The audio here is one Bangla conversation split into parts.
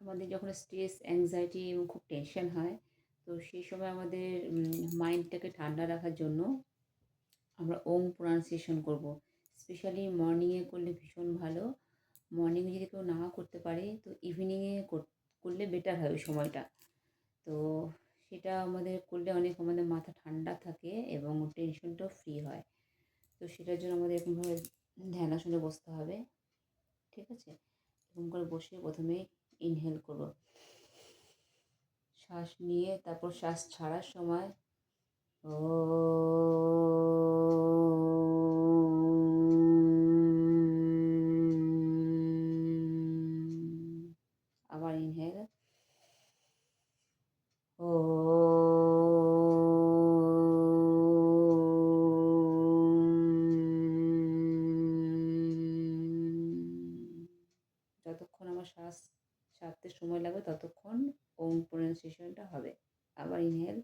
আমাদের যখন স্ট্রেস, অ্যাংজাইটি এবং খুব টেনশন হয়, তো সেই সময় আমাদের মাইন্ডটাকে ঠান্ডা রাখার জন্য আমরা ওম প্রনাউন্সিয়েশন করব। স্পেশালি মর্নিংয়ে করলে ভীষণ ভালো। মর্নিংয়ে যদি কেউ না করতে পারে তো ইভিনিংয়ে করলে বেটার হয় ওই সময়টা। তো সেটা আমাদের করলে অনেক আমাদের মাথা ঠান্ডা থাকে এবং টেনশনটাও ফ্রি হয়। তো সেটার জন্য আমাদের এরকমভাবে ধ্যানাসনে বসতে হবে। ঠিক আছে? এরকম করে বসে প্রথমে ইনহেল করব। শ্বাস নিয়ে তারপর শ্বাস ছাড়ার সময় ও আবার ইনহেল ও যতক্ষণ আমার শ্বাস ছাড়তে সময় লাগবে ততক্ষণ ওম প্রনাউন্সিয়েশনটা হবে। আবার ইনহেল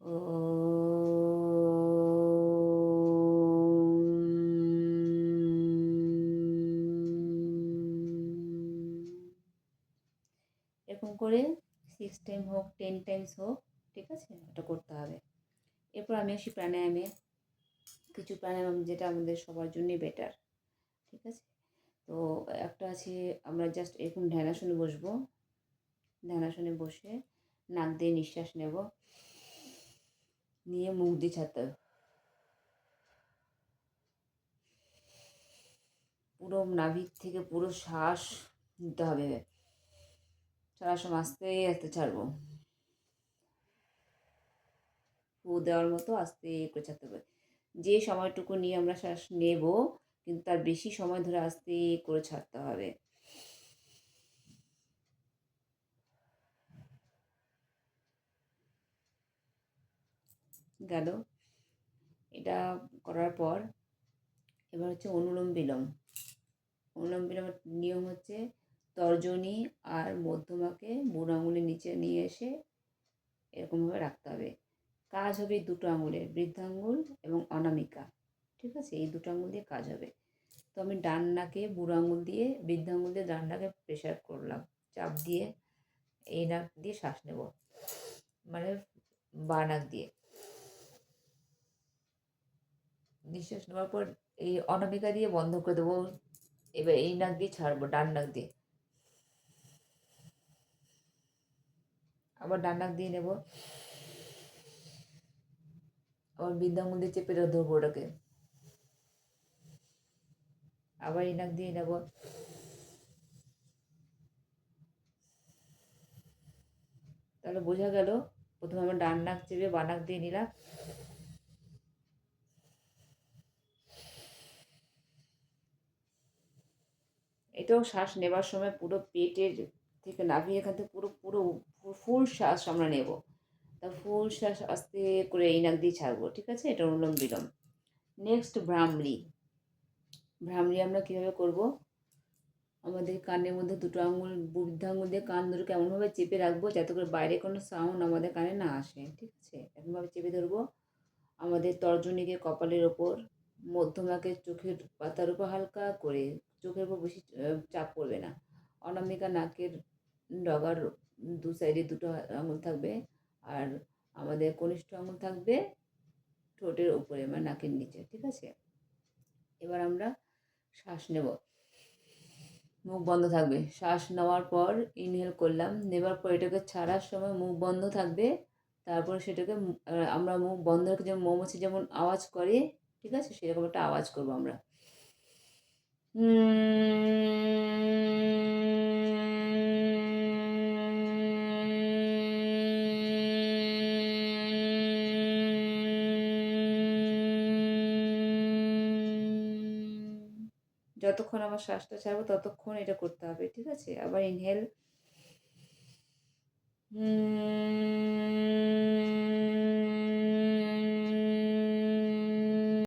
ও এরকম করে 6 টাইম হোক 10 টাইমস হোক, ঠিক আছে? এটা করতে হবে। এরপর আমি আসি প্রাণায়ামে। কিছু প্রাণায়াম যেটা আমাদের সবার জন্যই বেটার। ঠিক আছে? তো একটা আছে, আমরা জাস্ট এরকম ধ্যানাসনে বসবো। ধ্যানাসনে বসে নাক দিয়ে নিঃশ্বাস নেব। নিয়ে মুখ দিয়ে ছাড়তে হবে। পুরো নাভির থেকে পুরো শ্বাস নিতে হবে। ছাড়ার সময় আস্তে আস্তে ছাড়বো। ফু দেওয়ার মতো আস্তে করে ছাড়তে হবে। যে সময়টুকু নিয়ে আমরা শ্বাস নেব, কিন্তু তার বেশি সময় ধরে আস্তে করে ছাড়তে হবে। গেল। এটা করার পর এবার হচ্ছে অনুলোম বিলোম। অনুলোম বিলোমের নিয়ম হচ্ছে তর্জনী আর মধ্যমাকে বুড়ো আঙুলের নিচে নিয়ে এসে এরকমভাবে রাখতে হবে। কাজ হবে এই দুটো আঙুলের, বৃদ্ধাঙ্গুল এবং অনামিকা। ঠিক আছে? এই দুটো আঙুল দিয়ে কাজ হবে। তো আমি ডান নাকে বুড়ো আঙুল দিয়ে, বৃদ্ধাঙ্গুল দিয়ে ডান নাকে প্রেশার করলাম, চাপ দিয়ে এই নাক দিয়ে শ্বাস নেব, মানে বাঁ নাক দিয়ে নিঃশ্বাস নেওয়ার পর এই অনামিকা দিয়ে বন্ধ করে দেবো। এবার এই নাক দিয়ে ছাড়বো, ডান নাক দিয়ে। আবার ডান নাক দিয়ে নেব, আবার বৃদ্ধাঙ্গুল দিয়ে চেপে ধরবো ওটাকে। আবার এই নাক দিয়ে নেব, তাহলে বোঝা গেল। প্রথমে আমরা ডান নাক চেপে বাঁ নাক দিয়ে নিলাম, এটাও শ্বাস নেবার সময় পুরো পেটের থেকে নাভি এখান থেকে পুরো পুরো ফুল শ্বাস আমরা নেব। তা ফুল শ্বাস আস্তে করে এই নাক দিয়ে ছাড়বো। ঠিক আছে? এটা অনুলোম বিলোম। নেক্সট ভ্রামরি। ভ্রামরি আমরা কীভাবে করব? আমাদের কানের মধ্যে দুটো আঙুল, বৃদ্ধাঙ্গুল দিয়ে কান দুটোকে এমনভাবে চেপে রাখবো যাতে করে বাইরে কোনো সাউন্ড আমাদের কানে না আসে। ঠিক আছে? এরকমভাবে চেপে ধরবো। আমাদের তর্জনীকে কপালের ওপর, মধ্যমাকে চোখের পাতার উপর হালকা করে, চোখের উপর বেশি চাপ পড়বে না। অনামিকা নাকের ডগার দু সাইডে দুটো আঙুল থাকবে। আর আমাদের কনিষ্ঠ আঙুল থাকবে ঠোঁটের উপরে, মানে নাকের নিচে। ঠিক আছে? এবার আমরা শ্বাস নেব, মুখ বন্ধ থাকবে। শ্বাস নেওয়ার পর ইনহেল করলাম, নেবার পর এটাকে ছাড়ার সময় মুখ বন্ধ থাকবে। তারপর সেটাকে আমরা মুখ বন্ধ রেখে যেমন মৌমাছি যেমন আওয়াজ করে, ঠিক আছে? সেরকম একটা আওয়াজ করবো আমরা। যতক্ষণ আমার শ্বাসটা ছাড়বো ততক্ষণ এটা করতে হবে। ঠিক আছে? আবার ইনহেল।